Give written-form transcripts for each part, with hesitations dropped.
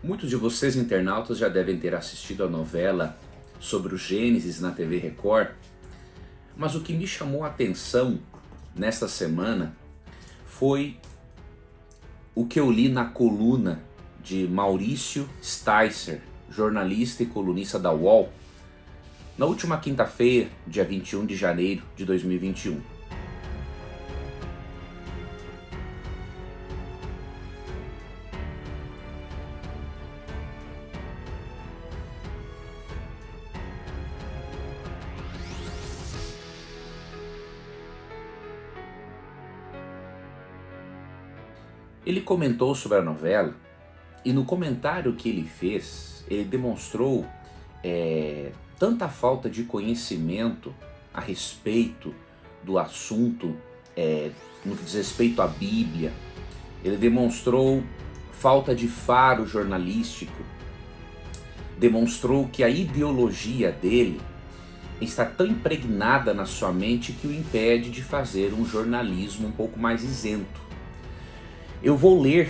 Muitos de vocês internautas já devem ter assistido a novela sobre o Gênesis na TV Record, mas o que me chamou a atenção nesta semana foi o que eu li na coluna de Maurício Sticer, jornalista e colunista da UOL, na última quinta-feira, dia 21 de janeiro de 2021. Ele comentou sobre a novela e no comentário que ele fez, ele demonstrou tanta falta de conhecimento a respeito do assunto, no que diz respeito à Bíblia. Ele demonstrou falta de faro jornalístico, demonstrou que a ideologia dele está tão impregnada na sua mente que o impede de fazer um jornalismo um pouco mais isento. Eu vou ler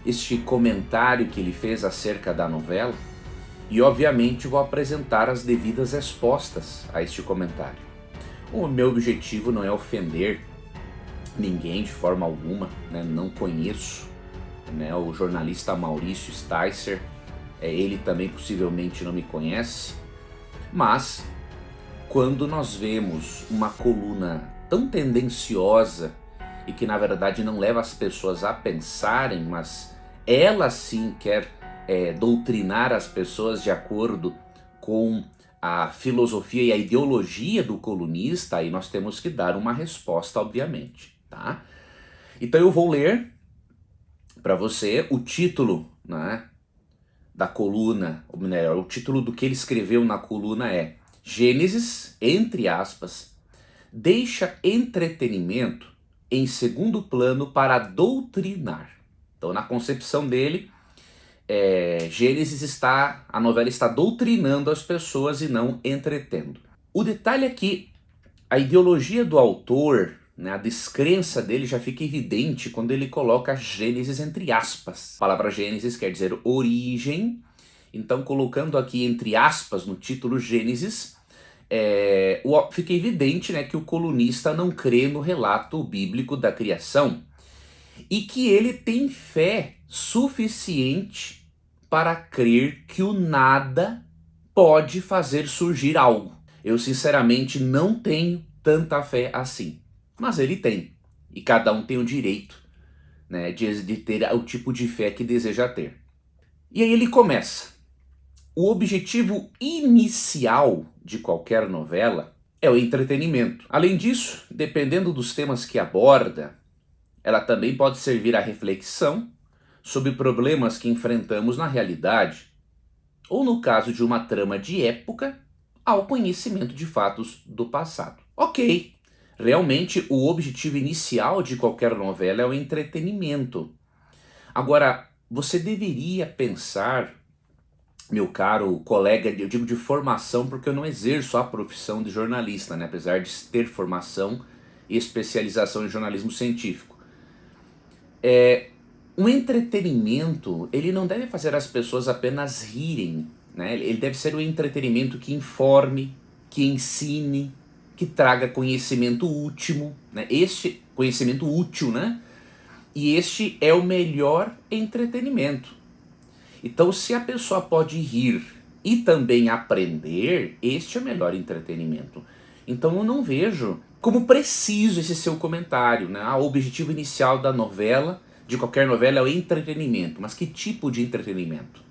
este comentário que ele fez acerca da novela e obviamente vou apresentar as devidas respostas a este comentário. O meu objetivo não é ofender ninguém de forma alguma, né? Não conheço, né, o jornalista Maurício Sticer, ele também possivelmente não me conhece, mas quando nós vemos uma coluna tão tendenciosa e que na verdade não leva as pessoas a pensarem, mas ela sim quer doutrinar as pessoas de acordo com a filosofia e a ideologia do colunista, aí nós temos que dar uma resposta, obviamente, tá? Então eu vou ler para você o título, né, da coluna, ou melhor, o título do que ele escreveu na coluna é Gênesis, entre aspas, deixa entretenimento em segundo plano para doutrinar. Então, na concepção dele, Gênesis a novela está doutrinando as pessoas e não entretendo. O detalhe é que a ideologia do autor, né, a descrença dele já fica evidente quando ele coloca Gênesis entre aspas. A palavra Gênesis quer dizer origem, então colocando aqui entre aspas no título Gênesis, fica evidente, né, que o colunista não crê no relato bíblico da criação e que ele tem fé suficiente para crer que o nada pode fazer surgir algo. Eu sinceramente não tenho tanta fé assim, mas ele tem, e cada um tem o direito, né, de ter o tipo de fé que deseja ter. E aí ele começa. O objetivo inicial de qualquer novela é o entretenimento. Além disso, dependendo dos temas que aborda, ela também pode servir à reflexão sobre problemas que enfrentamos na realidade, ou no caso de uma trama de época, ao conhecimento de fatos do passado. Ok, realmente o objetivo inicial de qualquer novela é o entretenimento. Agora, você deveria pensar, meu caro colega, eu digo de formação porque eu não exerço a profissão de jornalista, né? Apesar de ter formação e especialização em jornalismo científico. Um entretenimento, ele não deve fazer as pessoas apenas rirem, né? Ele deve ser um entretenimento que informe, que ensine, que traga conhecimento útil, né? Este conhecimento útil, né? E este é o melhor entretenimento. Então, se a pessoa pode rir e também aprender, este é o melhor entretenimento. Então eu não vejo como preciso esse seu comentário, né? O objetivo inicial da novela, de qualquer novela, é o entretenimento. Mas que tipo de entretenimento?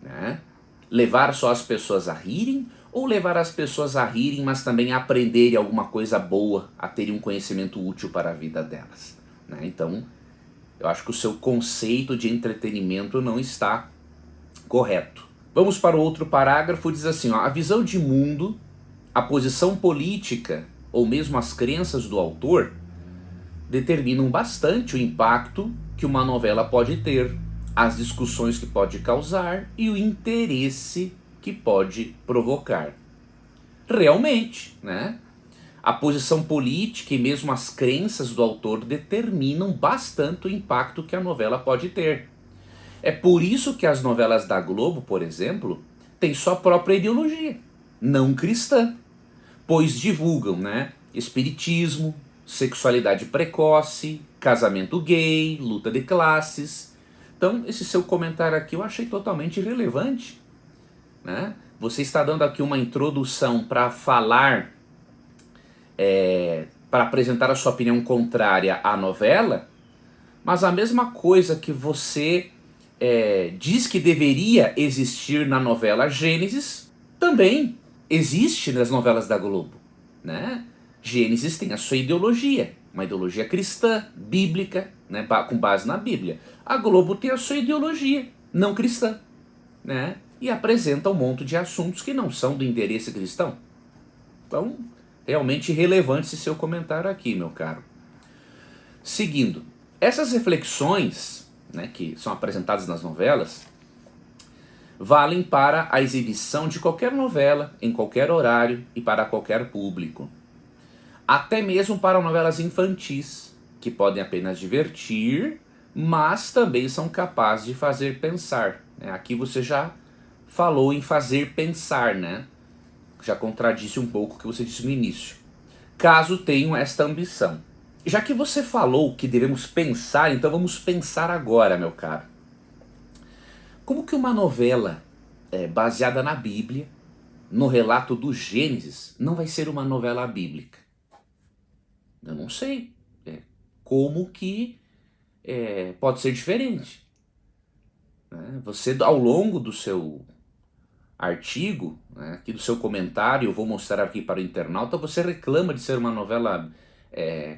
Né? Levar só as pessoas a rirem? Ou levar as pessoas a rirem, mas também a aprenderem alguma coisa boa, a terem um conhecimento útil para a vida delas? Né? Então, eu acho que o seu conceito de entretenimento não está correto. Vamos para o outro parágrafo, diz assim, ó, a visão de mundo, a posição política ou mesmo as crenças do autor determinam bastante o impacto que uma novela pode ter, as discussões que pode causar e o interesse que pode provocar. Realmente, né? A posição política e mesmo as crenças do autor determinam bastante o impacto que a novela pode ter. É por isso que as novelas da Globo, por exemplo, têm sua própria ideologia, não cristã, pois divulgam, né, espiritismo, sexualidade precoce, casamento gay, luta de classes. Então, esse seu comentário aqui eu achei totalmente irrelevante, né? Você está dando aqui uma introdução para falar, para apresentar a sua opinião contrária à novela, mas a mesma coisa que você diz que deveria existir na novela Gênesis, também existe nas novelas da Globo, né? Gênesis tem a sua ideologia, uma ideologia cristã, bíblica, né, com base na Bíblia. A Globo tem a sua ideologia, não cristã, né? E apresenta um monte de assuntos que não são do interesse cristão. Então, realmente irrelevante esse seu comentário aqui, meu caro. Seguindo, essas reflexões, né, que são apresentadas nas novelas, valem para a exibição de qualquer novela, em qualquer horário e para qualquer público. Até mesmo para novelas infantis, que podem apenas divertir, mas também são capazes de fazer pensar, né? Aqui você já falou em fazer pensar, né? Já contradisse um pouco o que você disse no início. Caso tenham esta ambição. Já que você falou que devemos pensar, então vamos pensar agora, meu caro. Como que uma novela baseada na Bíblia, no relato do Gênesis, não vai ser uma novela bíblica? Eu não sei como que pode ser diferente, né? Você, ao longo do seu artigo, né, aqui do seu comentário, eu vou mostrar aqui para o internauta, você reclama de ser uma novela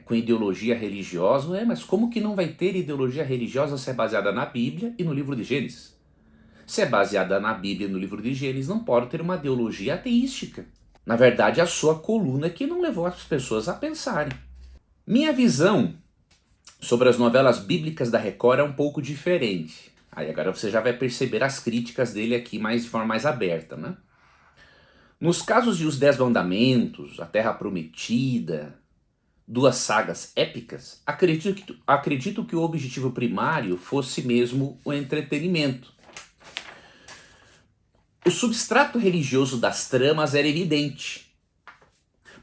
com ideologia religiosa. Mas como que não vai ter ideologia religiosa se é baseada na Bíblia e no livro de Gênesis? Se é baseada na Bíblia e no livro de Gênesis, não pode ter uma ideologia ateística. Na verdade, a sua coluna é que não levou as pessoas a pensarem. Minha visão sobre as novelas bíblicas da Record é um pouco diferente. Aí agora você já vai perceber as críticas dele aqui de forma mais aberta, né? Nos casos de Os Dez Mandamentos, A Terra Prometida, duas sagas épicas, acredito que o objetivo primário fosse mesmo o entretenimento. O substrato religioso das tramas era evidente,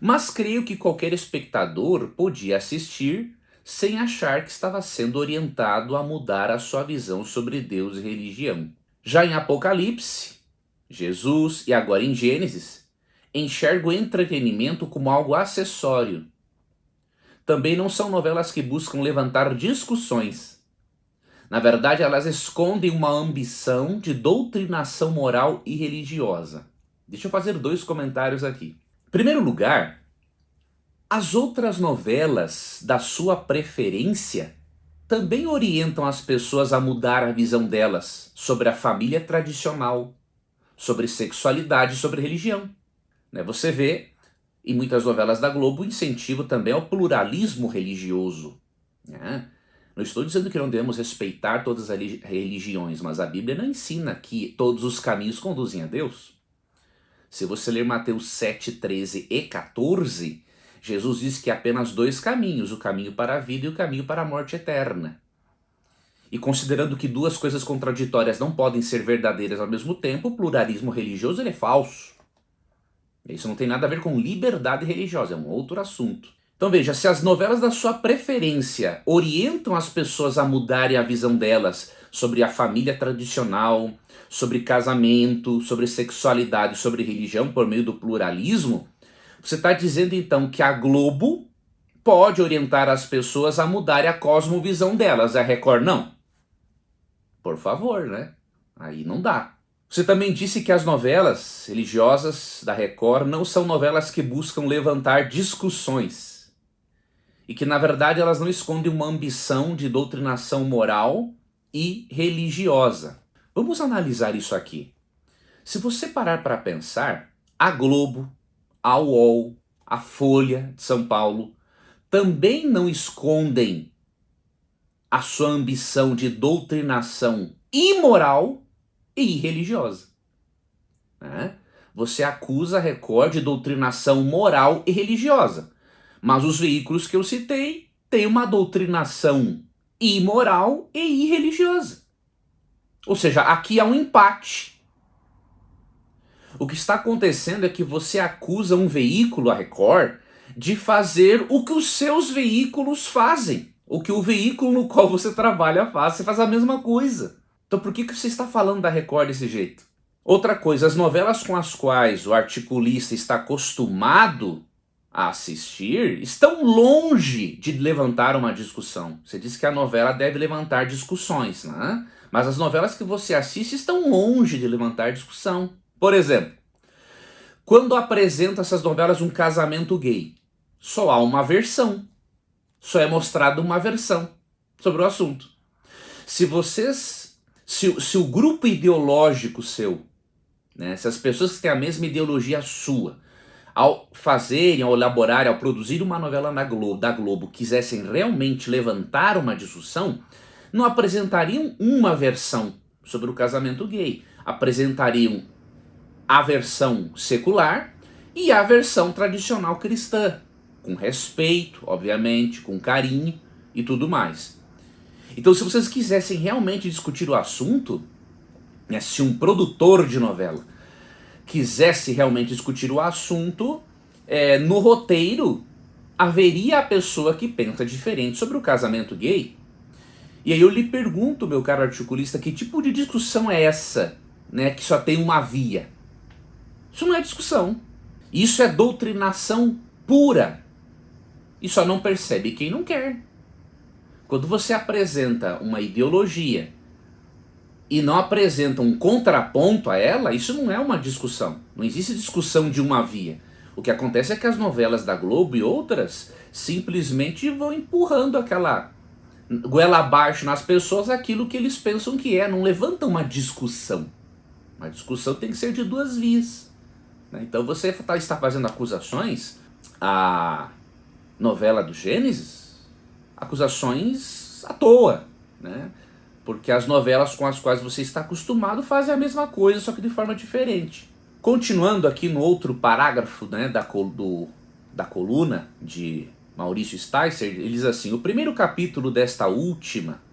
mas creio que qualquer espectador podia assistir sem achar que estava sendo orientado a mudar a sua visão sobre Deus e religião. Já em Apocalipse, Jesus e agora em Gênesis, enxergo o entretenimento como algo acessório. Também não são novelas que buscam levantar discussões. Na verdade, elas escondem uma ambição de doutrinação moral e religiosa. Deixa eu fazer dois comentários aqui. Em primeiro lugar, as outras novelas da sua preferência também orientam as pessoas a mudar a visão delas sobre a família tradicional, sobre sexualidade e sobre religião. Você vê em muitas novelas da Globo o incentivo também ao pluralismo religioso. Não estou dizendo que não devemos respeitar todas as religiões, mas a Bíblia não ensina que todos os caminhos conduzem a Deus. Se você ler Mateus 7, 13 e 14, Jesus diz que há apenas dois caminhos, o caminho para a vida e o caminho para a morte eterna. E considerando que duas coisas contraditórias não podem ser verdadeiras ao mesmo tempo, o pluralismo religioso ele é falso. Isso não tem nada a ver com liberdade religiosa, é um outro assunto. Então veja, se as novelas da sua preferência orientam as pessoas a mudarem a visão delas sobre a família tradicional, sobre casamento, sobre sexualidade, sobre religião por meio do pluralismo, você está dizendo então que a Globo pode orientar as pessoas a mudarem a cosmovisão delas, a Record não? Por favor, né? Aí não dá. Você também disse que as novelas religiosas da Record não são novelas que buscam levantar discussões e que, na verdade, elas não escondem uma ambição de doutrinação moral e religiosa. Vamos analisar isso aqui. Se você parar para pensar, a Globo, a UOL, a Folha de São Paulo também não escondem a sua ambição de doutrinação imoral e religiosa. Você acusa a Record de doutrinação moral e religiosa, mas os veículos que eu citei têm uma doutrinação imoral e irreligiosa. Ou seja, aqui há um empate. O que está acontecendo é que você acusa um veículo, a Record, de fazer o que os seus veículos fazem. O que o veículo no qual você trabalha faz. Você faz a mesma coisa. Então por que você está falando da Record desse jeito? Outra coisa, as novelas com as quais o articulista está acostumado a assistir estão longe de levantar uma discussão. Você disse que a novela deve levantar discussões, né? Mas as novelas que você assiste estão longe de levantar discussão. Por exemplo, quando apresenta essas novelas um casamento gay, só há uma versão. Só é mostrada uma versão sobre o assunto. Se o grupo ideológico seu, né, se as pessoas que têm a mesma ideologia sua, ao fazerem, ao elaborarem, ao produzir uma novela da Globo, quisessem realmente levantar uma discussão, não apresentariam uma versão sobre o casamento gay. Apresentariam a versão secular e a versão tradicional cristã, com respeito, obviamente, com carinho e tudo mais. Então, se vocês quisessem realmente discutir o assunto, né, se um produtor de novela quisesse realmente discutir o assunto, no roteiro haveria a pessoa que pensa diferente sobre o casamento gay. E aí eu lhe pergunto, meu caro articulista, que tipo de discussão é essa, né, que só tem uma via? Isso não é discussão. Isso é doutrinação pura. E só não percebe quem não quer. Quando você apresenta uma ideologia e não apresenta um contraponto a ela, isso não é uma discussão. Não existe discussão de uma via. O que acontece é que as novelas da Globo e outras simplesmente vão empurrando aquela goela abaixo nas pessoas aquilo que eles pensam que é. Não levantam uma discussão. Uma discussão tem que ser de duas vias. Então você está fazendo acusações à novela do Gênesis, acusações à toa, né? Porque as novelas com as quais você está acostumado fazem a mesma coisa, só que de forma diferente. Continuando aqui no outro parágrafo, né, da coluna de Maurício Sticer, ele diz assim: o primeiro capítulo desta última,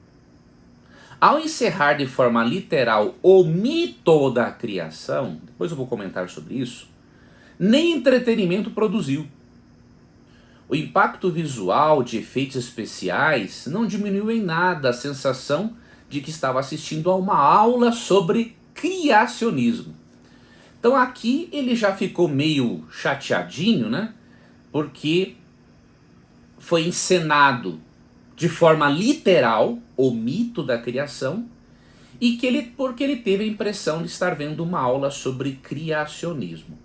ao encerrar de forma literal o mito da criação, depois eu vou comentar sobre isso, nem entretenimento produziu. O impacto visual de efeitos especiais não diminuiu em nada a sensação de que estava assistindo a uma aula sobre criacionismo. Então aqui ele já ficou meio chateadinho, né? Porque foi encenado de forma literal o mito da criação e porque ele teve a impressão de estar vendo uma aula sobre criacionismo.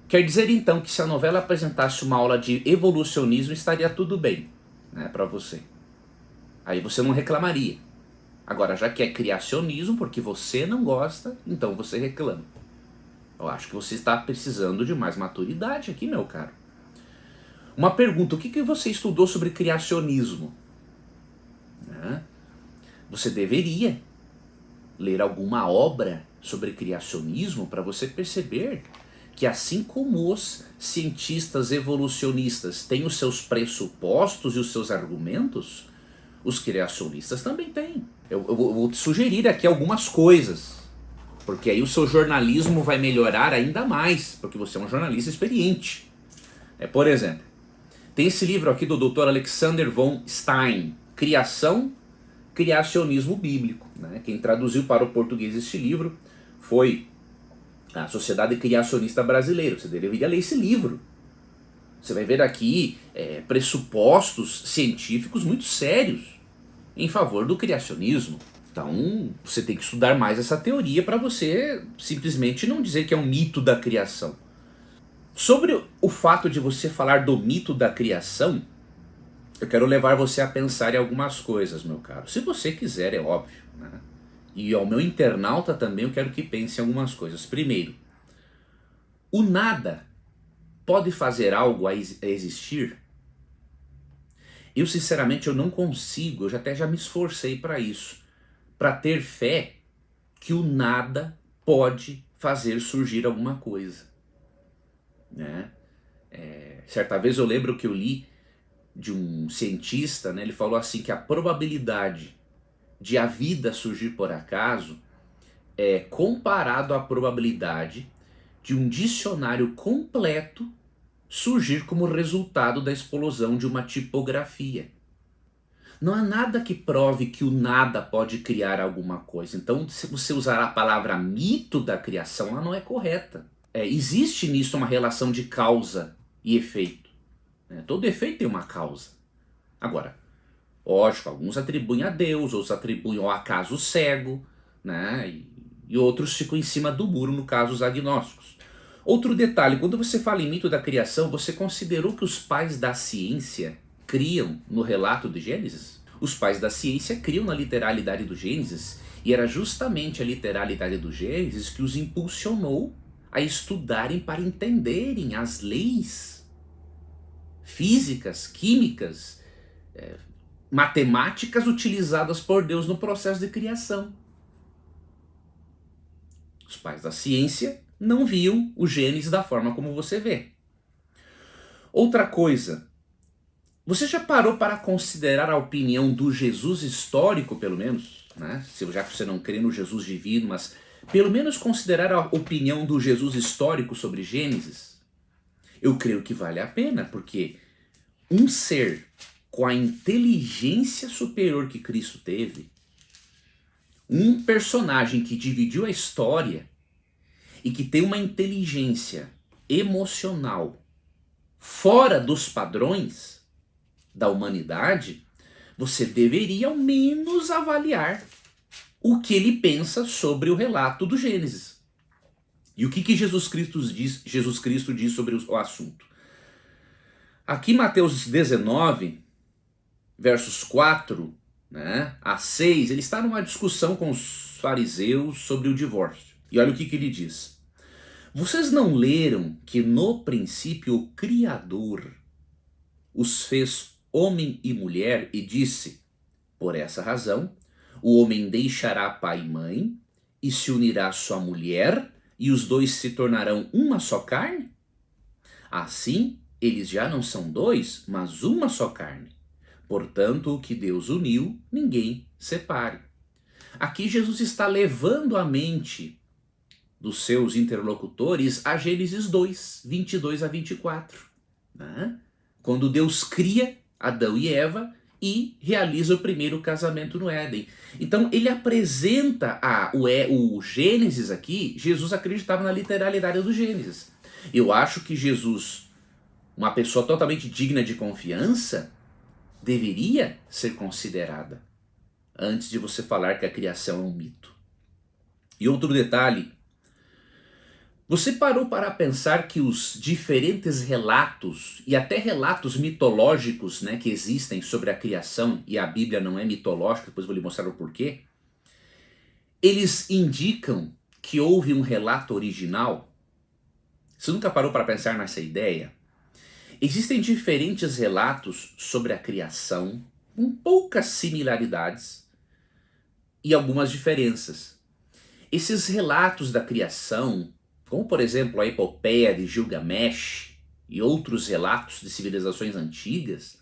Quer dizer então que se a novela apresentasse uma aula de evolucionismo estaria tudo bem, né, para você. Aí você não reclamaria. Agora, já que é criacionismo, porque você não gosta, então você reclama. Eu acho que você está precisando de mais maturidade aqui, meu caro. Uma pergunta: o que você estudou sobre criacionismo? Né? Você deveria ler alguma obra sobre criacionismo para você perceber que, assim como os cientistas evolucionistas têm os seus pressupostos e os seus argumentos, os criacionistas também têm. Eu vou te sugerir aqui algumas coisas, porque aí o seu jornalismo vai melhorar ainda mais, porque você é um jornalista experiente. Por exemplo, tem esse livro aqui do Dr. Alexander von Stein, Criacionismo Bíblico. Né? Quem traduziu para o português este livro foi a Sociedade Criacionista Brasileira. Você deveria ler esse livro. Você vai ver aqui pressupostos científicos muito sérios em favor do criacionismo. Então você tem que estudar mais essa teoria para você simplesmente não dizer que é um mito da criação. Sobre o fato de você falar do mito da criação, eu quero levar você a pensar em algumas coisas, meu caro. Se você quiser, é óbvio, né? E ao meu internauta também eu quero que pense em algumas coisas. Primeiro, o nada pode fazer algo a existir? Eu sinceramente eu não consigo, eu até já me esforcei para isso, para ter fé que o nada pode fazer surgir alguma coisa, né? Certa vez eu lembro que eu li de um cientista, né, ele falou assim que a probabilidade de a vida surgir por acaso é comparado à probabilidade de um dicionário completo surgir como resultado da explosão de uma tipografia. Não há nada que prove que o nada pode criar alguma coisa. Então, se você usar a palavra mito da criação, ela não é correta. Existe nisso uma relação de causa e efeito. Todo efeito tem uma causa. Agora, lógico, alguns atribuem a Deus, outros atribuem ao acaso cego, né? E outros ficam em cima do muro, no caso os agnósticos. Outro detalhe, quando você fala em mito da criação, você considerou que os pais da ciência criam no relato de Gênesis? Os pais da ciência criam na literalidade do Gênesis, e era justamente a literalidade do Gênesis que os impulsionou a estudarem para entenderem as leis físicas, químicas, matemáticas utilizadas por Deus no processo de criação. Os pais da ciência não viam o Gênesis da forma como você vê. Outra coisa, você já parou para considerar a opinião do Jesus histórico, pelo menos, né? Já que você não crê no Jesus divino, mas pelo menos considerar a opinião do Jesus histórico sobre Gênesis? Eu creio que vale a pena, porque um ser com a inteligência superior que Cristo teve, um personagem que dividiu a história e que tem uma inteligência emocional fora dos padrões da humanidade, você deveria ao menos avaliar o que ele pensa sobre o relato do Gênesis. E o que Jesus Cristo diz sobre o assunto? Aqui Mateus 19, versos 4, né, a 6, ele está numa discussão com os fariseus sobre o divórcio. E olha o que ele diz. Vocês não leram que no princípio o Criador os fez homem e mulher e disse, por essa razão, o homem deixará pai e mãe e se unirá à sua mulher e os dois se tornarão uma só carne? Assim, eles já não são dois, mas uma só carne. Portanto, o que Deus uniu, ninguém separe. Aqui Jesus está levando a mente dos seus interlocutores a Gênesis 2, 22 a 24. Né? Quando Deus cria Adão e Eva e realiza o primeiro casamento no Éden. Então ele apresenta o Gênesis aqui, Jesus acreditava na literalidade do Gênesis. Eu acho que Jesus, uma pessoa totalmente digna de confiança, deveria ser considerada antes de você falar que a criação é um mito. E outro detalhe, você parou para pensar que os diferentes relatos e até relatos mitológicos, né, que existem sobre a criação, e a Bíblia não é mitológica, depois vou lhe mostrar o porquê, eles indicam que houve um relato original? Você nunca parou para pensar nessa ideia? Existem diferentes relatos sobre a criação, com poucas similaridades e algumas diferenças. Esses relatos da criação, como por exemplo a epopeia de Gilgamesh e outros relatos de civilizações antigas,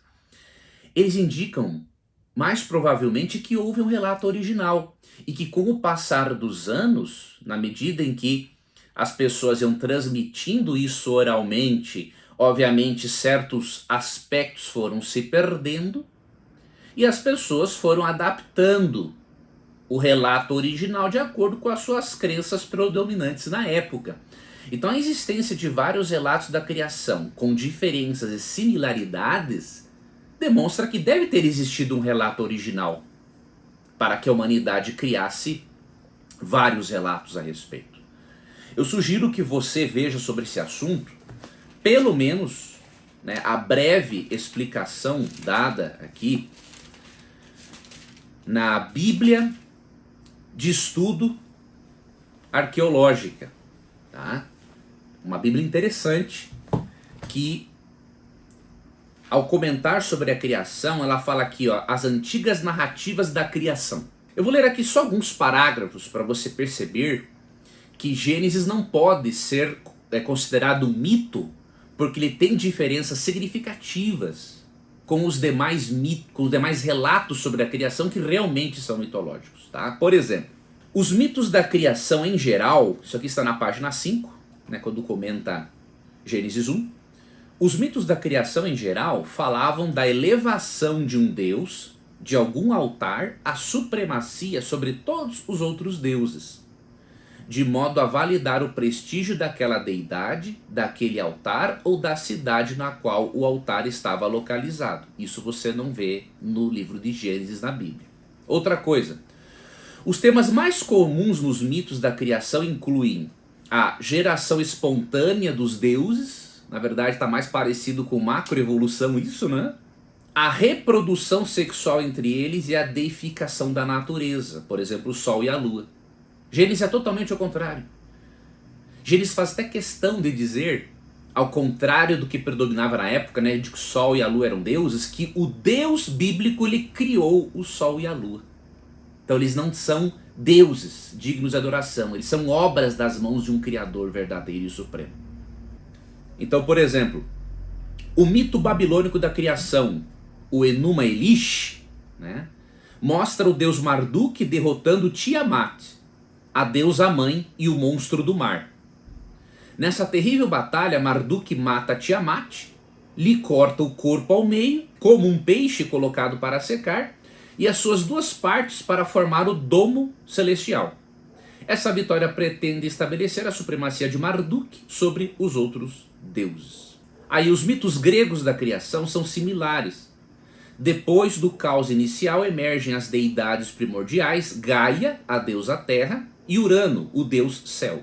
eles indicam mais provavelmente que houve um relato original e que com o passar dos anos, na medida em que as pessoas iam transmitindo isso oralmente, obviamente certos aspectos foram se perdendo e as pessoas foram adaptando o relato original de acordo com as suas crenças predominantes na época. Então a existência de vários relatos da criação com diferenças e similaridades demonstra que deve ter existido um relato original para que a humanidade criasse vários relatos a respeito. Eu sugiro que você veja sobre esse assunto, pelo menos, né, a breve explicação dada aqui na Bíblia de Estudo Arqueológica, tá? Uma Bíblia interessante que, ao comentar sobre a criação, ela fala aqui, ó, as antigas narrativas da criação. Eu vou ler aqui só alguns parágrafos para você perceber que Gênesis não pode ser considerado um mito, porque ele tem diferenças significativas com os demais mitos, com os demais relatos sobre a criação que realmente são mitológicos, tá? Por exemplo, os mitos da criação em geral, isso aqui está na página 5, né, quando comenta Gênesis 1. Os mitos da criação em geral falavam da elevação de um deus, de algum altar, à supremacia sobre todos os outros deuses, de modo a validar o prestígio daquela deidade, daquele altar ou da cidade na qual o altar estava localizado. Isso você não vê no livro de Gênesis na Bíblia. Outra coisa, os temas mais comuns nos mitos da criação incluem a geração espontânea dos deuses, na verdade está mais parecido com macroevolução isso, né? A reprodução sexual entre eles e a deificação da natureza, por exemplo, o Sol e a Lua. Gênesis é totalmente ao contrário. Gênesis faz até questão de dizer, ao contrário do que predominava na época, né, de que o Sol e a Lua eram deuses, que o Deus bíblico ele criou o Sol e a Lua. Então eles não são deuses dignos de adoração, eles são obras das mãos de um Criador verdadeiro e supremo. Então, por exemplo, o mito babilônico da criação, o Enuma Elish, né, mostra o deus Marduk derrotando Tiamat, a deusa mãe e o monstro do mar. Nessa terrível batalha, Marduk mata Tiamat, lhe corta o corpo ao meio, como um peixe colocado para secar, e as suas duas partes para formar o domo celestial. Essa vitória pretende estabelecer a supremacia de Marduk sobre os outros deuses. Aí os mitos gregos da criação são similares. Depois do caos inicial emergem as deidades primordiais, Gaia, a deusa terra, e Urano, o deus céu.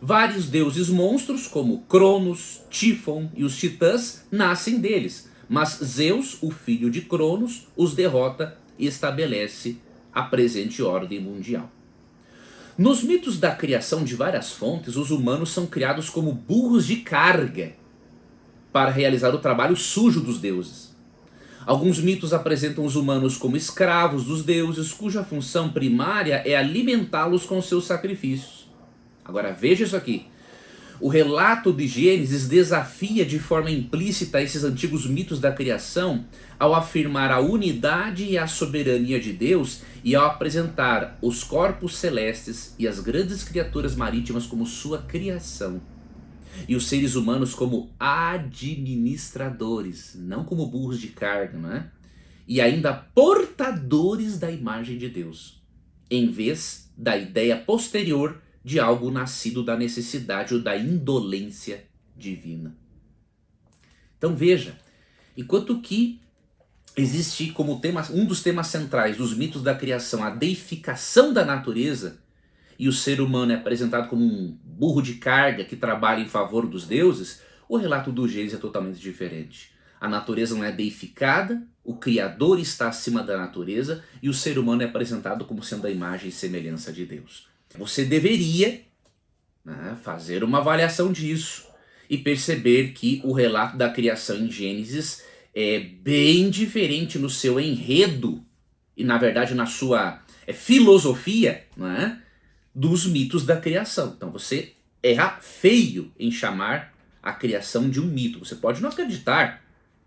Vários deuses monstros, como Cronos, Tífon e os titãs, nascem deles, mas Zeus, o filho de Cronos, os derrota e estabelece a presente ordem mundial. Nos mitos da criação de várias fontes, os humanos são criados como burros de carga para realizar o trabalho sujo dos deuses. Alguns mitos apresentam os humanos como escravos dos deuses, cuja função primária é alimentá-los com seus sacrifícios. Agora veja isso aqui. O relato de Gênesis desafia de forma implícita esses antigos mitos da criação ao afirmar a unidade e a soberania de Deus e ao apresentar os corpos celestes e as grandes criaturas marítimas como sua criação. E os seres humanos como administradores, não como burros de carga, né? E ainda portadores da imagem de Deus, em vez da ideia posterior de algo nascido da necessidade ou da indolência divina. Então veja, enquanto que existe como tema, um dos temas centrais dos mitos da criação, a deificação da natureza, e o ser humano é apresentado como um burro de carga que trabalha em favor dos deuses, o relato do Gênesis é totalmente diferente. A natureza não é deificada, o Criador está acima da natureza e o ser humano é apresentado como sendo a imagem e semelhança de Deus. Você deveria, né, fazer uma avaliação disso e perceber que o relato da criação em Gênesis é bem diferente no seu enredo e, na verdade, na sua filosofia, né, dos mitos da criação. Então você erra feio em chamar a criação de um mito. Você pode não acreditar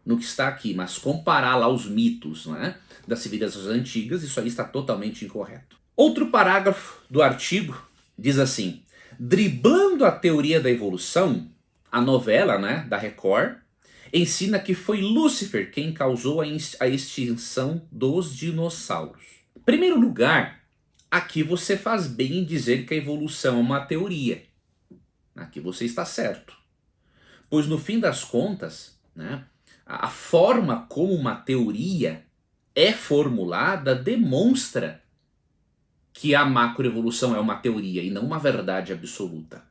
no que está aqui, mas comparar lá os mitos, né, das civilizações antigas, isso aí está totalmente incorreto. Outro parágrafo do artigo diz assim: driblando a teoria da evolução, a novela, né, da Record ensina que foi Lúcifer quem causou a extinção dos dinossauros. Em primeiro lugar, aqui você faz bem em dizer que a evolução é uma teoria. Aqui você está certo. Pois no fim das contas, né, a forma como uma teoria é formulada demonstra que a macroevolução é uma teoria e não uma verdade absoluta.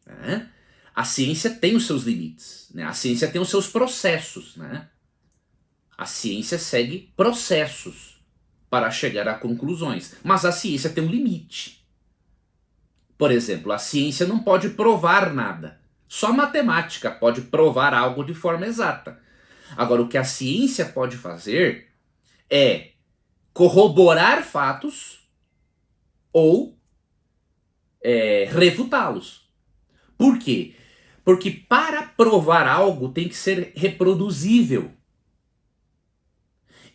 Né? A ciência tem os seus limites, né? A ciência tem os seus processos. Né? A ciência segue processos para chegar a conclusões, mas a ciência tem um limite. Por exemplo, a ciência não pode provar nada. Só a matemática pode provar algo de forma exata. Agora, o que a ciência pode fazer é corroborar fatos ou refutá-los. Por quê? Porque para provar algo tem que ser reproduzível.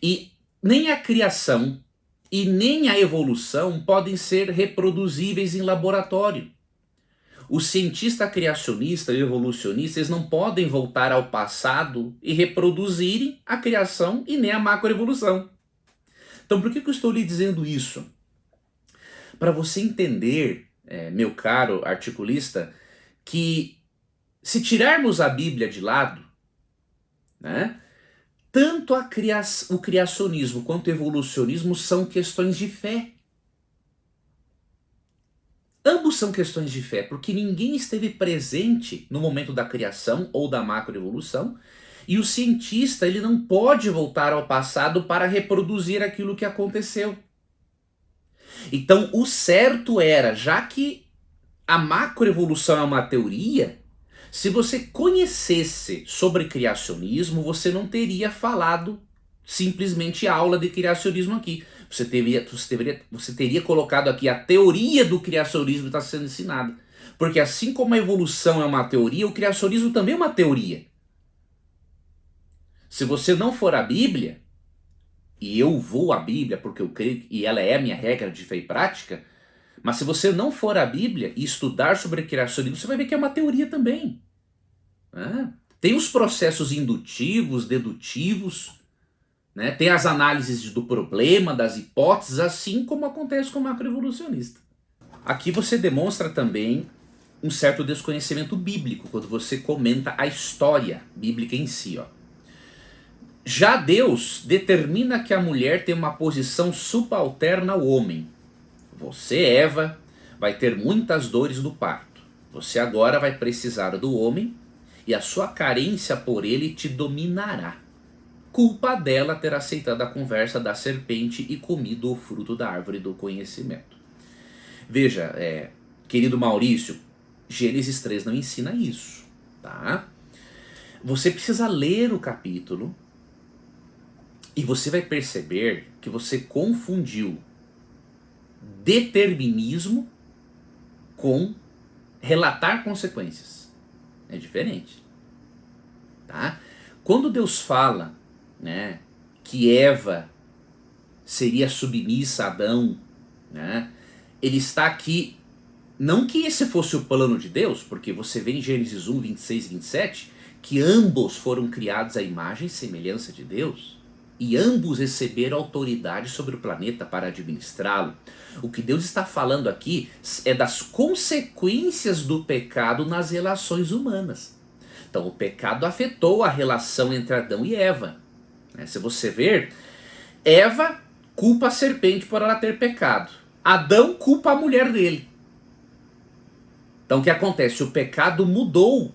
E nem a criação e nem a evolução podem ser reproduzíveis em laboratório. O cientista criacionista e evolucionista, eles não podem voltar ao passado e reproduzirem a criação e nem a macroevolução. Então por que eu estou lhe dizendo isso? Para você entender, meu caro articulista, que se tirarmos a Bíblia de lado, né, tanto o criacionismo quanto o evolucionismo são questões de fé. Ambos são questões de fé, porque ninguém esteve presente no momento da criação ou da macroevolução, e o cientista ele não pode voltar ao passado para reproduzir aquilo que aconteceu. Então o certo era, já que a macroevolução é uma teoria, se você conhecesse sobre criacionismo, você não teria falado simplesmente aula de criacionismo aqui. Você teria colocado aqui a teoria do criacionismo está sendo ensinada. Porque assim como a evolução é uma teoria, o criacionismo também é uma teoria. Se você não for à Bíblia, e eu vou à Bíblia porque eu creio, e ela é a minha regra de fé e prática, mas se você não for à Bíblia e estudar sobre criacionismo, você vai ver que é uma teoria também. Tem os processos indutivos, dedutivos, né? Tem as análises do problema, das hipóteses, assim como acontece com o macroevolucionista. Aqui você demonstra também um certo desconhecimento bíblico, quando você comenta a história bíblica em si. Já Deus determina que a mulher tem uma posição subalterna ao homem. Você, Eva, vai ter muitas dores do parto. Você agora vai precisar do homem e a sua carência por ele te dominará. Culpa dela ter aceitado a conversa da serpente e comido o fruto da árvore do conhecimento. Veja, querido Maurício, Gênesis 3 não ensina isso, tá? Você precisa ler o capítulo e você vai perceber que você confundiu determinismo com relatar consequências. É diferente, tá? Quando Deus fala, né, que Eva seria submissa a Adão, né, ele está aqui, não que esse fosse o plano de Deus, porque você vê em Gênesis 1, 26 e 27, que ambos foram criados à imagem e semelhança de Deus, e ambos receberam autoridade sobre o planeta para administrá-lo. O que Deus está falando aqui é das consequências do pecado nas relações humanas. Então o pecado afetou a relação entre Adão e Eva. Se você ver, Eva culpa a serpente por ela ter pecado. Adão culpa a mulher dele. Então o que acontece? O pecado mudou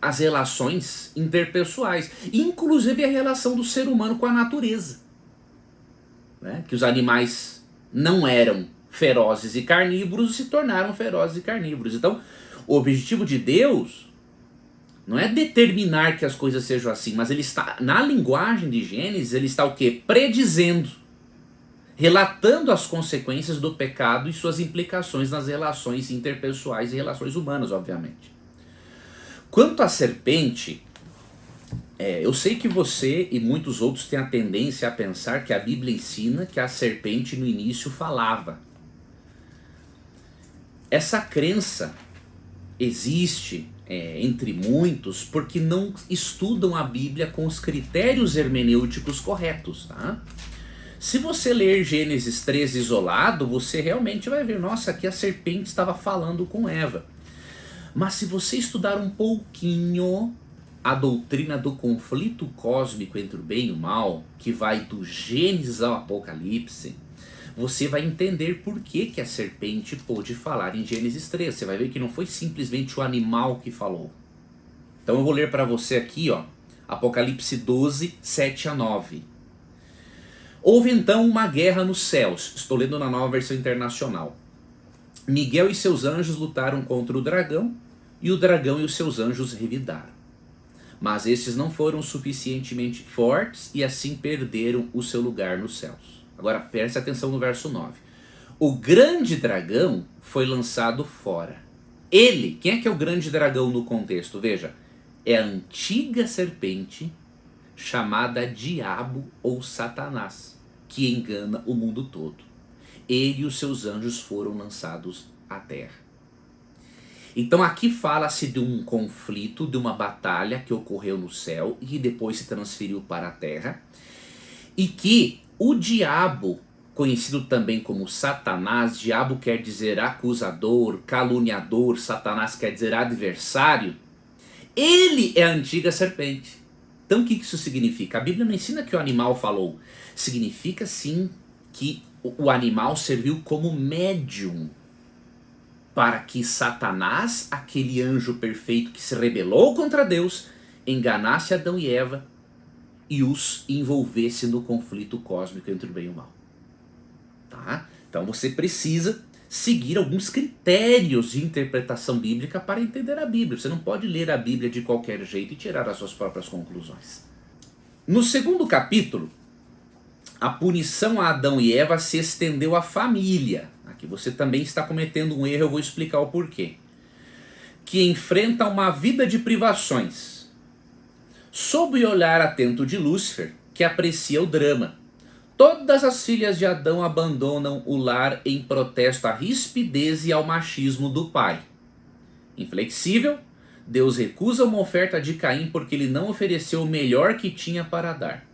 as relações interpessoais, inclusive a relação do ser humano com a natureza, né? Que os animais não eram ferozes e carnívoros e se tornaram ferozes e carnívoros. Então o objetivo de Deus não é determinar que as coisas sejam assim, mas ele está, na linguagem de Gênesis, ele está o quê? Predizendo, relatando as consequências do pecado e suas implicações nas relações interpessoais e relações humanas, obviamente. Quanto à serpente, eu sei que você e muitos outros têm a tendência a pensar que a Bíblia ensina que a serpente no início falava. Essa crença existe entre muitos porque não estudam a Bíblia com os critérios hermenêuticos corretos, tá? Se você ler Gênesis 3 isolado, você realmente vai ver, nossa, aqui a serpente estava falando com Eva. Mas se você estudar um pouquinho a doutrina do conflito cósmico entre o bem e o mal, que vai do Gênesis ao Apocalipse, você vai entender por que a serpente pôde falar em Gênesis 3. Você vai ver que não foi simplesmente o animal que falou. Então eu vou ler para você aqui, Apocalipse 12, 7 a 9. Houve então uma guerra nos céus. Estou lendo na Nova Versão Internacional. Miguel e seus anjos lutaram contra o dragão, e o dragão e os seus anjos revidaram. Mas esses não foram suficientemente fortes e assim perderam o seu lugar nos céus. Agora preste atenção no verso 9. O grande dragão foi lançado fora. Ele, quem é que é o grande dragão no contexto? Veja, é a antiga serpente, chamada Diabo ou Satanás, que engana o mundo todo. Ele e os seus anjos foram lançados à terra. Então aqui fala-se de um conflito, de uma batalha que ocorreu no céu e que depois se transferiu para a terra, e que o diabo, conhecido também como Satanás, diabo quer dizer acusador, caluniador, Satanás quer dizer adversário, ele é a antiga serpente. Então o que isso significa? A Bíblia não ensina que o animal falou. Significa sim que o animal serviu como médium para que Satanás, aquele anjo perfeito que se rebelou contra Deus, enganasse Adão e Eva e os envolvesse no conflito cósmico entre o bem e o mal. Tá? Então você precisa seguir alguns critérios de interpretação bíblica para entender a Bíblia. Você não pode ler a Bíblia de qualquer jeito e tirar as suas próprias conclusões. No segundo capítulo, a punição a Adão e Eva se estendeu à família. Aqui você também está cometendo um erro, eu vou explicar o porquê. Que enfrenta uma vida de privações. Sob o olhar atento de Lúcifer, que aprecia o drama. Todas as filhas de Adão abandonam o lar em protesto à rispidez e ao machismo do pai. Inflexível, Deus recusa uma oferta de Caim porque ele não ofereceu o melhor que tinha para dar.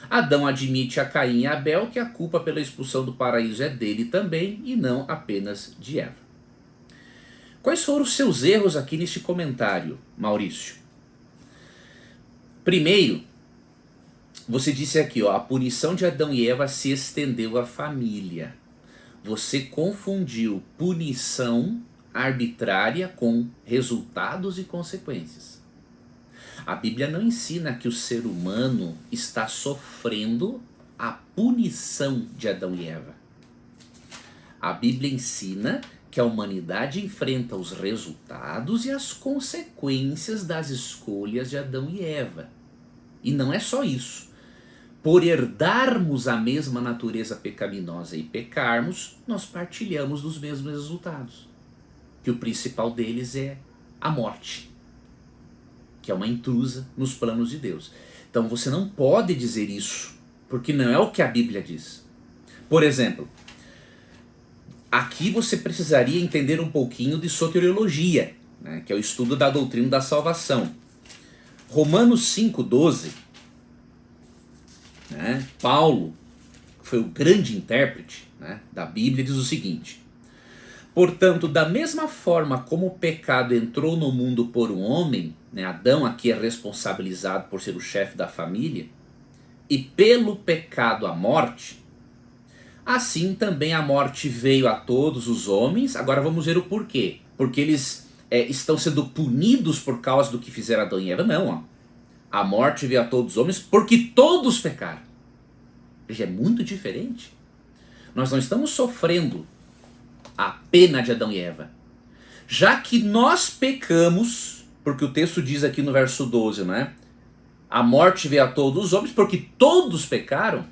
Adão admite a Caim e a Abel que a culpa pela expulsão do paraíso é dele também e não apenas de Eva. Quais foram os seus erros aqui neste comentário, Maurício? Primeiro, você disse aqui, a punição de Adão e Eva se estendeu à família. Você confundiu punição arbitrária com resultados e consequências. A Bíblia não ensina que o ser humano está sofrendo a punição de Adão e Eva. A Bíblia ensina que a humanidade enfrenta os resultados e as consequências das escolhas de Adão e Eva. E não é só isso. Por herdarmos a mesma natureza pecaminosa e pecarmos, nós partilhamos dos mesmos resultados. Que o principal deles é a morte, que é uma intrusa nos planos de Deus. Então você não pode dizer isso, porque não é o que a Bíblia diz. Por exemplo, aqui você precisaria entender um pouquinho de soteriologia, né, que é o estudo da doutrina da salvação. Romanos 5,12, né, Paulo, que foi o grande intérprete, né, da Bíblia, diz o seguinte: portanto, da mesma forma como o pecado entrou no mundo por um homem, né, Adão aqui é responsabilizado por ser o chefe da família, e pelo pecado a morte, assim também a morte veio a todos os homens. Agora vamos ver o porquê. Porque eles estão sendo punidos por causa do que fizeram Adão e Eva? Não, ó. A morte veio a todos os homens porque todos pecaram. Veja, é muito diferente. Nós não estamos sofrendo a pena de Adão e Eva. Já que nós pecamos, porque o texto diz aqui no verso 12, né? A morte veio a todos os homens porque todos pecaram.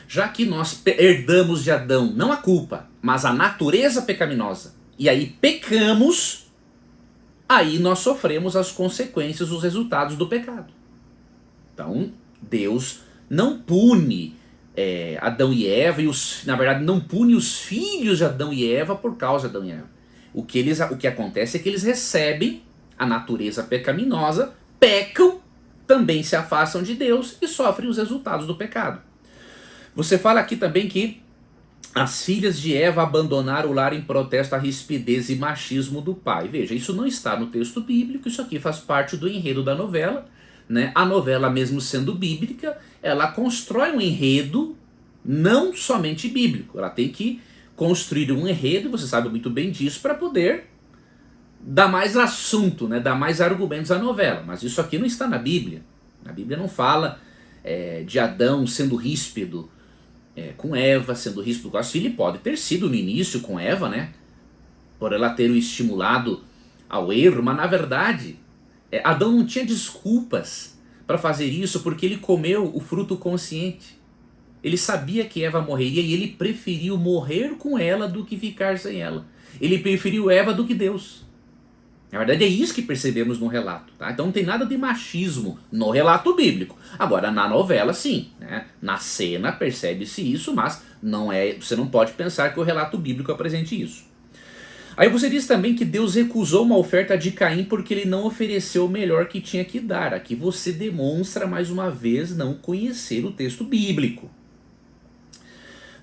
Já que nós herdamos de Adão, não a culpa, mas a natureza pecaminosa, e aí pecamos, aí nós sofremos as consequências, os resultados do pecado. Então, Deus não pune Adão e Eva, na verdade não pune os filhos de Adão e Eva por causa de Adão e Eva. O que acontece é que eles recebem a natureza pecaminosa, pecam, também se afastam de Deus e sofrem os resultados do pecado. Você fala aqui também que as filhas de Eva abandonaram o lar em protesto à rispidez e machismo do pai. Veja, isso não está no texto bíblico, isso aqui faz parte do enredo da novela, né? A novela, mesmo sendo bíblica, ela constrói um enredo não somente bíblico. Ela tem que construir um enredo, você sabe muito bem disso, para poder dar mais assunto, né? Dar mais argumentos à novela. Mas isso aqui não está na Bíblia. A Bíblia não fala de Adão sendo ríspido com Eva, sendo ríspido com as filhas. Pode ter sido no início com Eva, né? Por ela ter o estimulado ao erro, mas na verdade Adão não tinha desculpas para fazer isso, porque ele comeu o fruto consciente. Ele sabia que Eva morreria e ele preferiu morrer com ela do que ficar sem ela. Ele preferiu Eva do que Deus. Na verdade é isso que percebemos no relato, tá? Então não tem nada de machismo no relato bíblico. Agora na novela sim, né? Na cena percebe-se isso, mas não é, você não pode pensar que o relato bíblico apresente isso. Aí você diz também que Deus recusou uma oferta de Caim porque ele não ofereceu o melhor que tinha que dar. Aqui você demonstra mais uma vez não conhecer o texto bíblico.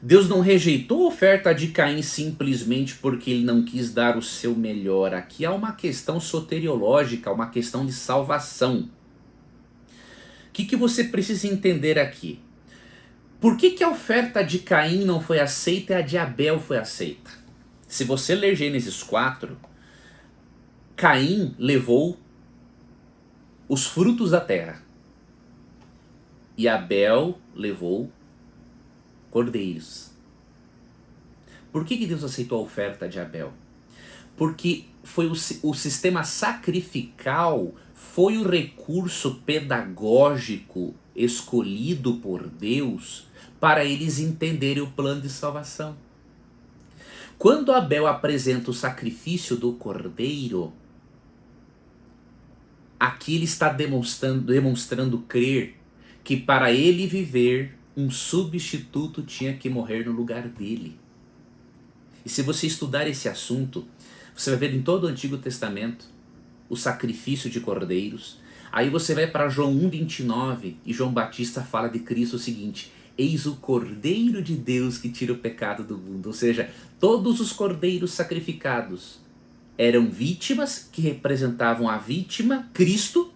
Deus não rejeitou a oferta de Caim simplesmente porque ele não quis dar o seu melhor. Aqui há uma questão soteriológica, uma questão de salvação. O que você precisa entender aqui? Por que a oferta de Caim não foi aceita e a de Abel foi aceita? Se você ler Gênesis 4, Caim levou os frutos da terra e Abel levou cordeiros. Por que Deus aceitou a oferta de Abel? Porque foi o sistema sacrificial, foi o recurso pedagógico escolhido por Deus para eles entenderem o plano de salvação. Quando Abel apresenta o sacrifício do cordeiro, aqui ele está demonstrando crer que para ele viver, um substituto tinha que morrer no lugar dele. E se você estudar esse assunto, você vai ver em todo o Antigo Testamento o sacrifício de cordeiros. Aí você vai para João 1,29 e João Batista fala de Cristo o seguinte: eis o Cordeiro de Deus que tira o pecado do mundo. Ou seja, todos os cordeiros sacrificados eram vítimas que representavam a vítima, Cristo.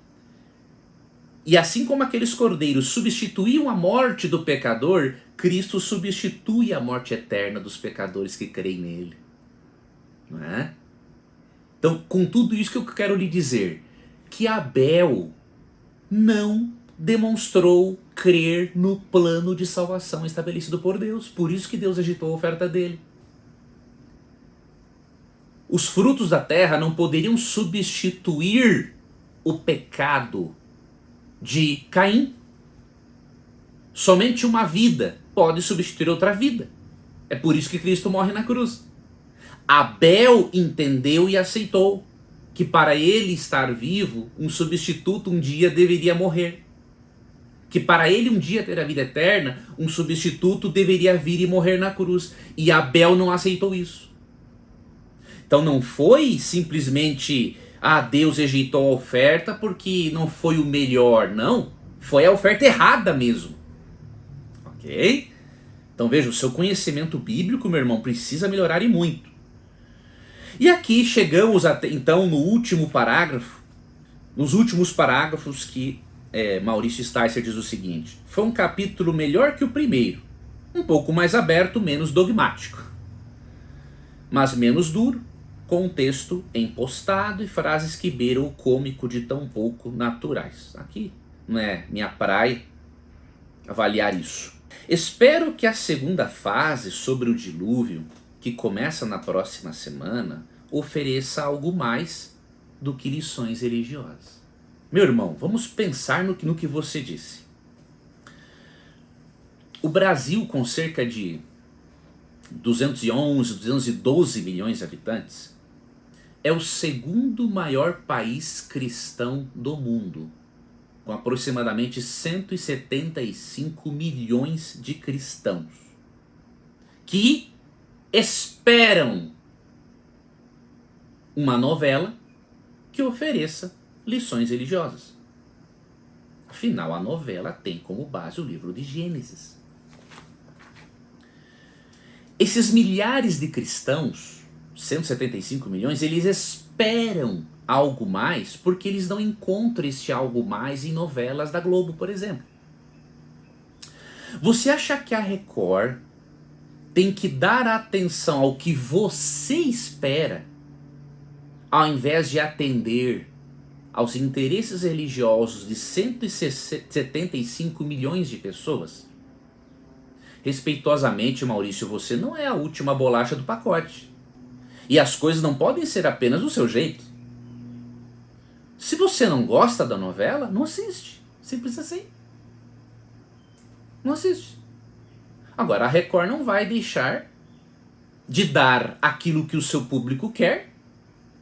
E assim como aqueles cordeiros substituíam a morte do pecador, Cristo substitui a morte eterna dos pecadores que creem nele. Não é? Então, com tudo isso que eu quero lhe dizer, que Abel não demonstrou crer no plano de salvação estabelecido por Deus. Por isso que Deus rejeitou a oferta dele. Os frutos da terra não poderiam substituir o pecado de Caim. Somente uma vida pode substituir outra vida. É por isso que Cristo morre na cruz. Abel entendeu e aceitou que para ele estar vivo, um substituto um dia deveria morrer. Que para ele um dia ter a vida eterna, um substituto deveria vir e morrer na cruz. E Abel não aceitou isso. Então não foi simplesmente, Deus rejeitou a oferta porque não foi o melhor. Não, foi a oferta errada mesmo. Ok? Então veja, o seu conhecimento bíblico, meu irmão, precisa melhorar e muito. E aqui chegamos então no último parágrafo, nos últimos parágrafos que Maurício Sticer diz o seguinte: foi um capítulo melhor que o primeiro, um pouco mais aberto, menos dogmático, mas menos duro, com um texto empostado e frases que beiram o cômico de tão pouco naturais. Aqui não é minha praia avaliar isso. Espero que a segunda fase sobre o dilúvio, que começa na próxima semana, ofereça algo mais do que lições religiosas. Meu irmão, vamos pensar no que você disse. O Brasil, com cerca de 211, 212 milhões de habitantes, é o segundo maior país cristão do mundo, com aproximadamente 175 milhões de cristãos, que esperam uma novela que ofereça lições religiosas. Afinal, a novela tem como base o livro de Gênesis. Esses milhares de cristãos, 175 milhões, eles esperam algo mais porque eles não encontram este algo mais em novelas da Globo, por exemplo. Você acha que a Record tem que dar atenção ao que você espera, ao invés de atender aos interesses religiosos de 175 milhões de pessoas? Respeitosamente, Maurício, você não é a última bolacha do pacote. E as coisas não podem ser apenas do seu jeito. Se você não gosta da novela, não assiste. Simples assim. Não assiste. Agora, a Record não vai deixar de dar aquilo que o seu público quer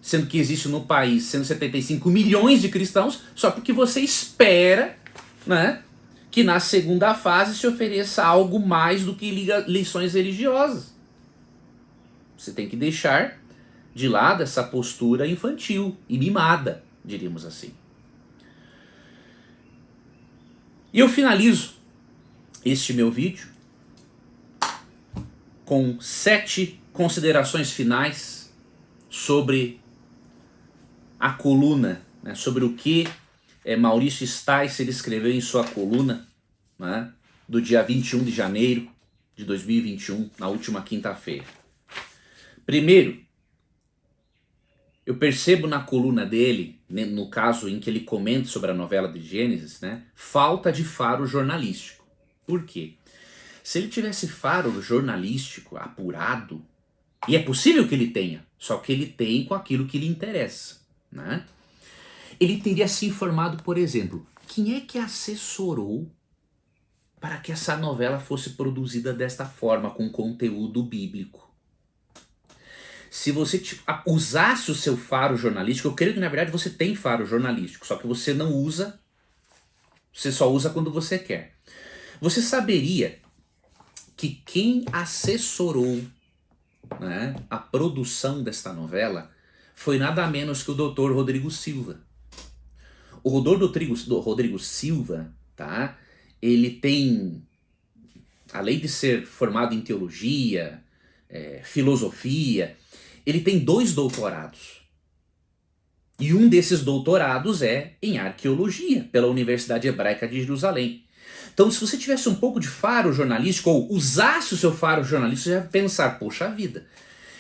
sendo que existe no país 175 milhões de cristãos, só porque você espera, né, que na segunda fase se ofereça algo mais do que lições religiosas. Você tem que deixar de lado essa postura infantil e mimada, diríamos assim. E eu finalizo este meu vídeo com 7 considerações finais sobre a coluna, né, sobre o que Maurício Sticer escreveu em sua coluna, né, do dia 21 de janeiro de 2021, na última quinta-feira. Primeiro, eu percebo na coluna dele, né, no caso em que ele comenta sobre a novela de Gênesis, né, falta de faro jornalístico. Por quê? Se ele tivesse faro jornalístico apurado, e é possível que ele tenha, só que ele tem com aquilo que lhe interessa, né? Ele teria se informado, por exemplo, quem é que assessorou para que essa novela fosse produzida desta forma, com conteúdo bíblico. Se você usasse o seu faro jornalístico, eu creio que na verdade você tem faro jornalístico, só que você não usa, você só usa quando você quer. Você saberia que quem assessorou, né, a produção desta novela foi nada menos que o Dr. Rodrigo Silva. O Rodrigo Silva, tá? Ele tem, além de ser formado em teologia, filosofia, ele tem 2 doutorados. E um desses doutorados é em arqueologia, pela Universidade Hebraica de Jerusalém. Então, se você tivesse um pouco de faro jornalístico, ou usasse o seu faro jornalístico, você ia pensar, poxa vida,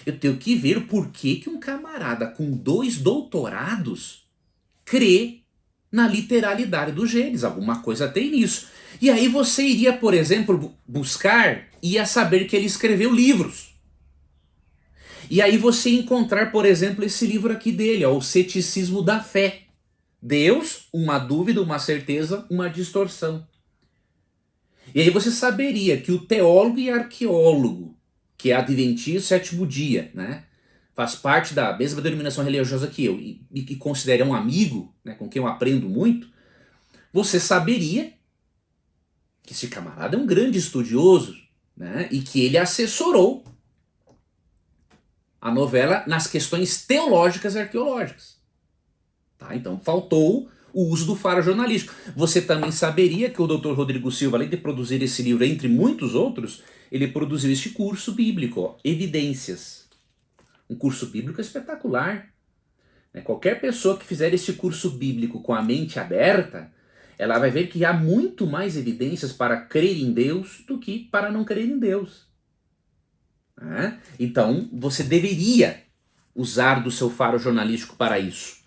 eu tenho que ver o porquê que um camarada com 2 doutorados crê na literalidade do Gênesis. Alguma coisa tem nisso. E aí você iria, por exemplo, buscar, ia saber que ele escreveu livros. E aí você ia encontrar, por exemplo, esse livro aqui dele, ó, O Ceticismo da Fé. Deus, uma dúvida, uma certeza, uma distorção. E aí você saberia que o teólogo e arqueólogo, que é adventista sétimo dia, né, faz parte da mesma denominação religiosa que eu, e que considera um amigo, né, com quem eu aprendo muito, você saberia que esse camarada é um grande estudioso, né, e que ele assessorou a novela nas questões teológicas e arqueológicas. Tá? Então faltou o uso do faro jornalístico. Você também saberia que o Dr. Rodrigo Silva, além de produzir esse livro, entre muitos outros, ele produziu este curso bíblico, ó, Evidências. Um curso bíblico espetacular. Qualquer pessoa que fizer esse curso bíblico com a mente aberta, ela vai ver que há muito mais evidências para crer em Deus do que para não crer em Deus. Então, você deveria usar do seu faro jornalístico para isso.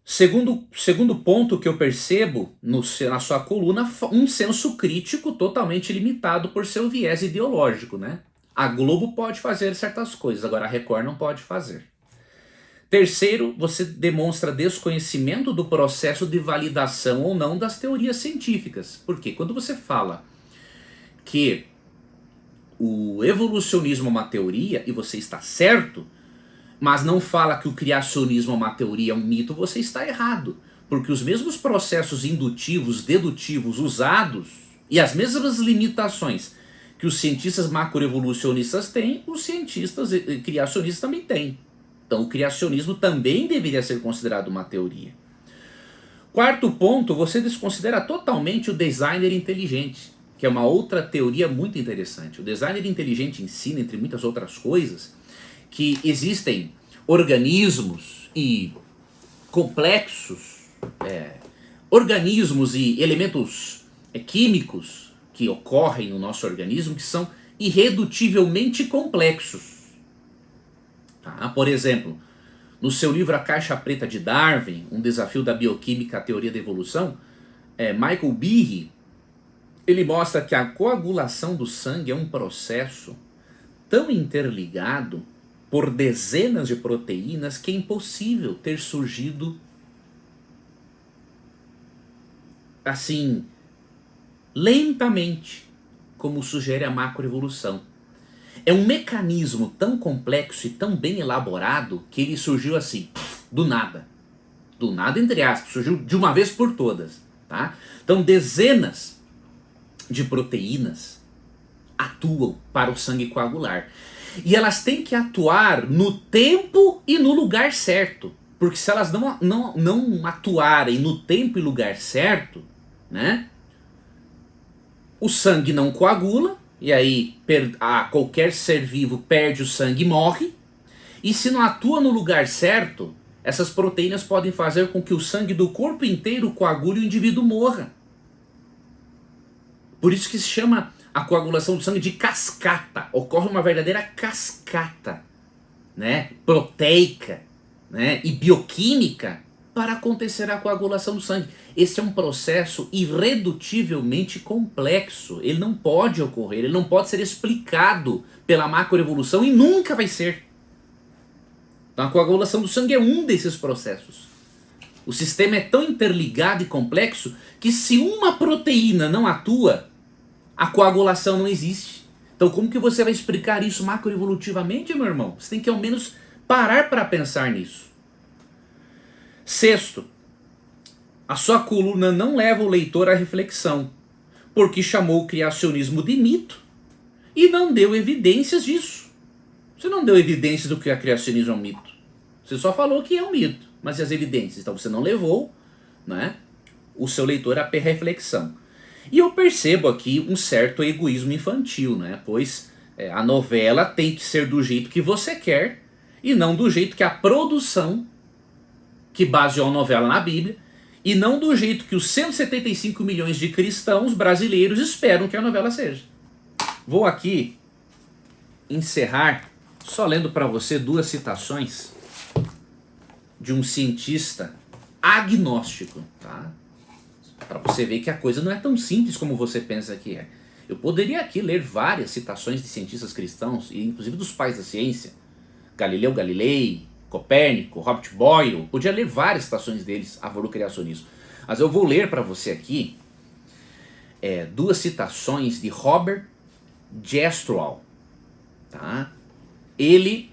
Segundo ponto que eu percebo na sua coluna, um senso crítico totalmente limitado por seu viés ideológico, né? A Globo pode fazer certas coisas, agora a Record não pode fazer. Terceiro, você demonstra desconhecimento do processo de validação ou não das teorias científicas. Porque quando você fala que o evolucionismo é uma teoria e você está certo, mas não fala que o criacionismo é uma teoria, é um mito, você está errado. Porque os mesmos processos indutivos, dedutivos usados e as mesmas limitações que os cientistas macroevolucionistas têm, os cientistas criacionistas também têm. Então o criacionismo também deveria ser considerado uma teoria. Quarto ponto, você desconsidera totalmente o designer inteligente, que é uma outra teoria muito interessante. O designer inteligente ensina, entre muitas outras coisas, que existem organismos e complexos, organismos e elementos químicos que ocorrem no nosso organismo que são irredutivelmente complexos. Tá? Por exemplo, no seu livro A Caixa Preta de Darwin, um desafio da bioquímica à teoria da evolução, Michael Behe, ele mostra que a coagulação do sangue é um processo tão interligado por dezenas de proteínas que é impossível ter surgido assim, lentamente, como sugere a macroevolução. É um mecanismo tão complexo e tão bem elaborado que ele surgiu assim, do nada. Do nada, entre aspas, surgiu de uma vez por todas. Tá? Então, dezenas de proteínas atuam para o sangue coagular. E elas têm que atuar no tempo e no lugar certo. Porque se elas não atuarem no tempo e lugar certo, né, o sangue não coagula, e aí qualquer ser vivo perde o sangue e morre. E se não atua no lugar certo, essas proteínas podem fazer com que o sangue do corpo inteiro coagule e o indivíduo morra. Por isso que se chama a coagulação do sangue de cascata. Ocorre uma verdadeira cascata, né, proteica, né, e bioquímica para acontecer a coagulação do sangue. Esse é um processo irredutivelmente complexo. Ele não pode ocorrer, ele não pode ser explicado pela macroevolução e nunca vai ser. Então a coagulação do sangue é um desses processos. O sistema é tão interligado e complexo que se uma proteína não atua, a coagulação não existe. Então como que você vai explicar isso macroevolutivamente, meu irmão? Você tem que ao menos parar para pensar nisso. Sexto, a sua coluna não leva o leitor à reflexão, porque chamou o criacionismo de mito e não deu evidências disso. Você não deu evidências do que o criacionismo é um mito. Você só falou que é um mito, mas e as evidências? Então você não levou, né, o seu leitor à reflexão. E eu percebo aqui um certo egoísmo infantil, né? Pois a novela tem que ser do jeito que você quer e não do jeito que a produção que baseou a novela na Bíblia e não do jeito que os 175 milhões de cristãos brasileiros esperam que a novela seja. Vou aqui encerrar só lendo para você duas citações de um cientista agnóstico, tá? Para você ver que a coisa não é tão simples como você pensa que é. Eu poderia aqui ler várias citações de cientistas cristãos, e inclusive dos pais da ciência, Galileu Galilei, Copérnico, Robert Boyle, podia ler várias citações deles a favor do criacionismo. Mas eu vou ler para você aqui duas citações de Robert Jastrow. Tá? Ele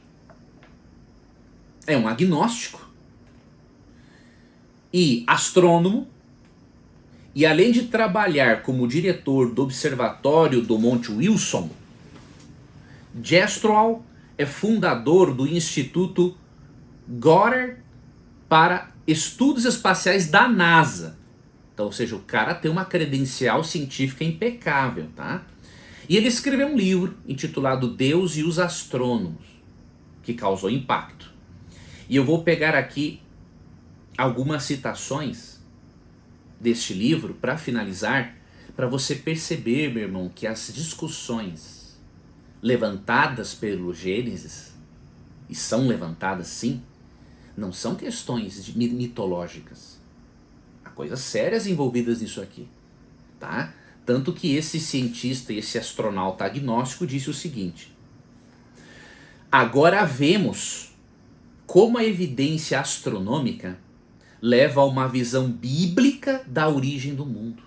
é um agnóstico e astrônomo, e além de trabalhar como diretor do observatório do Monte Wilson, Jastrow é fundador do Instituto Goddard para Estudos Espaciais da NASA. Então, ou seja, o cara tem uma credencial científica impecável, tá? E ele escreveu um livro intitulado Deus e os Astrônomos, que causou impacto. E eu vou pegar aqui algumas citações deste livro para finalizar, para você perceber, meu irmão, que as discussões levantadas pelo Gênesis, e são levantadas sim, não são questões mitológicas. Há coisas sérias envolvidas nisso aqui, tá? Tanto que esse cientista e esse astronauta agnóstico disse o seguinte: agora vemos como a evidência astronômica leva a uma visão bíblica da origem do mundo.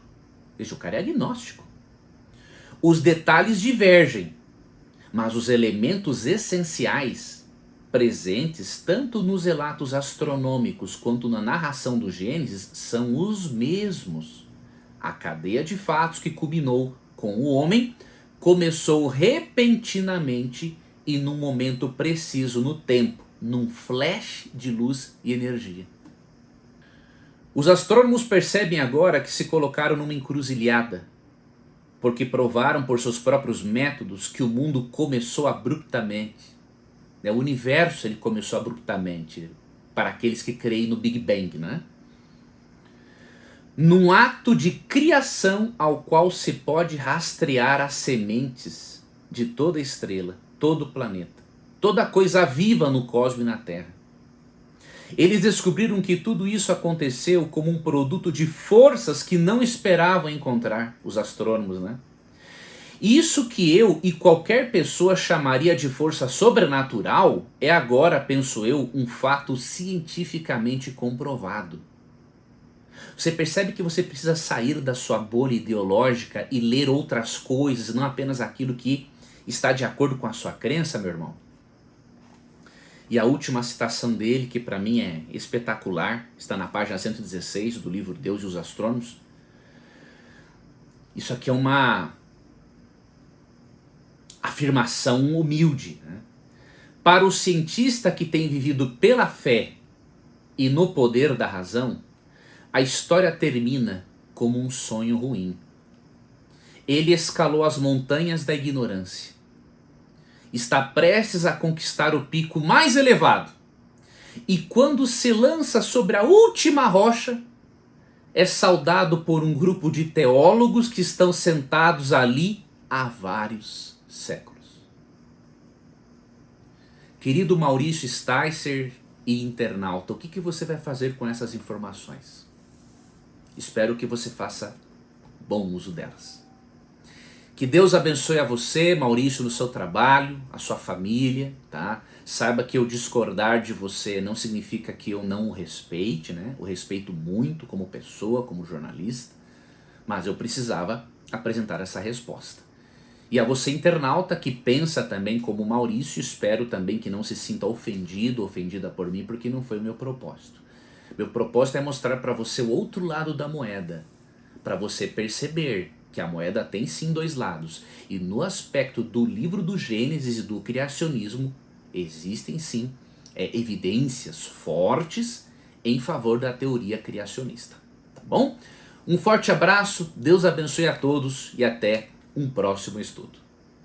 Veja, o cara é agnóstico. Os detalhes divergem, mas os elementos essenciais presentes tanto nos relatos astronômicos quanto na narração do Gênesis são os mesmos. A cadeia de fatos que culminou com o homem começou repentinamente e num momento preciso no tempo, num flash de luz e energia. Os astrônomos percebem agora que se colocaram numa encruzilhada, porque provaram por seus próprios métodos que o mundo começou abruptamente. O universo ele começou abruptamente, para aqueles que creem no Big Bang, né? Num ato de criação ao qual se pode rastrear as sementes de toda estrela, todo planeta, toda coisa viva no cosmos e na Terra. Eles descobriram que tudo isso aconteceu como um produto de forças que não esperavam encontrar, os astrônomos, né? Isso que eu e qualquer pessoa chamaria de força sobrenatural é agora, penso eu, um fato cientificamente comprovado. Você percebe que você precisa sair da sua bolha ideológica e ler outras coisas, não apenas aquilo que está de acordo com a sua crença, meu irmão? E a última citação dele, que para mim é espetacular, está na página 116 do livro Deus e os Astrônomos. Isso aqui é uma afirmação humilde, né? Para o cientista que tem vivido pela fé e no poder da razão, a história termina como um sonho ruim. Ele escalou as montanhas da ignorância. Está prestes a conquistar o pico mais elevado. E quando se lança sobre a última rocha, é saudado por um grupo de teólogos que estão sentados ali há vários séculos. Querido Maurício Sticer e internauta, o que você vai fazer com essas informações? Espero que você faça bom uso delas. Que Deus abençoe a você, Maurício, no seu trabalho, a sua família, tá? Saiba que eu discordar de você não significa que eu não o respeite, né? O respeito muito como pessoa, como jornalista, mas eu precisava apresentar essa resposta. E a você, internauta, que pensa também como Maurício, espero também que não se sinta ofendido, ofendida por mim, porque não foi o meu propósito. Meu propósito é mostrar para você o outro lado da moeda, para você perceber que a moeda tem sim dois lados. E no aspecto do livro do Gênesis e do criacionismo, existem sim evidências fortes em favor da teoria criacionista. Tá bom? Um forte abraço, Deus abençoe a todos e até um próximo estudo.